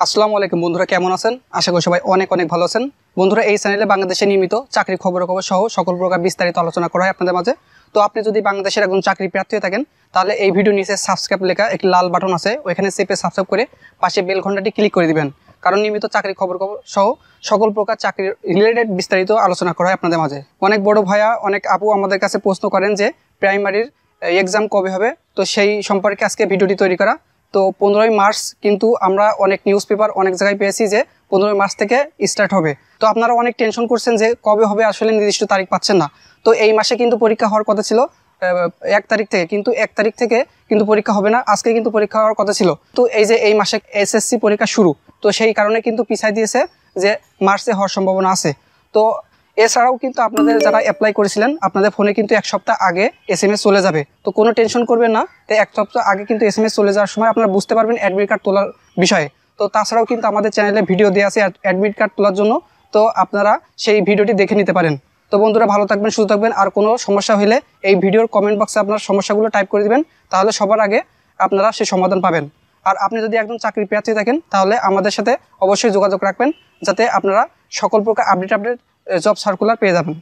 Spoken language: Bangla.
আসসালামু আলাইকুম বন্ধুরা, কেমন আছেন? আশা করি সবাই অনেক অনেক ভালো আছেন। বন্ধুরা, এই চ্যানেলে বাংলাদেশে নিয়মিত চাকরি খবর সহ সকল প্রকার বিস্তারিত আলোচনা করা হয় আপনাদের মাঝে। তো আপনি যদি বাংলাদেশের একজন চাকরি প্রার্থী হয়ে থাকেন, তাহলে এই ভিডিও নিচে সাবস্ক্রাইব লেখা একটি লাল বাটন আছে, ওইখানে চেপে সাবস্ক্রাইব করে পাশে বেল ঘন্টাটি ক্লিক করে দিবেন। কারণ নিয়মিত চাকরি খবর সহ সকল প্রকার চাকরির রিলেটেড বিস্তারিত আলোচনা করা হয় আপনাদের মাঝে। অনেক বড় ভাইয়া, অনেক আপু আমাদের কাছে প্রশ্ন করেন যে প্রাইমারির এক্সাম কবে হবে, তো সেই সম্পর্কে আজকে ভিডিওটি তৈরি করা। তো 15ই মার্চ কিন্তু আমরা অনেক নিউজ পেপার অনেক জায়গায় পেয়েছি যে 15ই মার্চ থেকে স্টার্ট হবে। তো আপনারা অনেক টেনশন করছেন যে কবে হবে, আসলে নির্দিষ্ট তারিখ পাচ্ছেন না। তো এই মাসে কিন্তু পরীক্ষা হওয়ার কথা ছিল 1 তারিখ থেকে, কিন্তু 1 তারিখ থেকে কিন্তু পরীক্ষা হবে না। আজকে কিন্তু পরীক্ষা হওয়ার কথা ছিল। তো এই যে এই মাসে এসএসসি পরীক্ষা শুরু, তো সেই কারণে কিন্তু পিছাই দিয়েছে যে মার্চে হওয়ার সম্ভাবনা আছে। তো এছাড়াও কিন্তু আপনাদের যারা অ্যাপ্লাই করেছিলেন, আপনাদের ফোনে কিন্তু 1 সপ্তাহ আগে SMS চলে যাবে। তো কোনো টেনশন করবেন না। তো 1 সপ্তাহ আগে কিন্তু SMS চলে যাওয়ার সময় আপনারা বুঝতে পারবেন অ্যাডমিট কার্ড তোলার বিষয়ে। তো তাছাড়াও কিন্তু আমাদের চ্যানেলে ভিডিও দেওয়া আছে অ্যাডমিট কার্ড তোলার জন্য, তো আপনারা সেই ভিডিওটি দেখে নিতে পারেন। তো বন্ধুরা, ভালো থাকবেন, সুস্থ থাকবেন। আর কোনো সমস্যা হলে এই ভিডিওর কমেন্ট বক্সে আপনার সমস্যাগুলো টাইপ করে দিবেন, তাহলে সবার আগে আপনারা সেই সমাধান পাবেন। আর আপনি যদি একজন চাকরি প্রার্থী থাকেন, তাহলে আমাদের সাথে অবশ্যই যোগাযোগ রাখবেন, যাতে আপনারা সকল প্রকার আপডেট জব সার্কুলার পেয়ে যাবেন।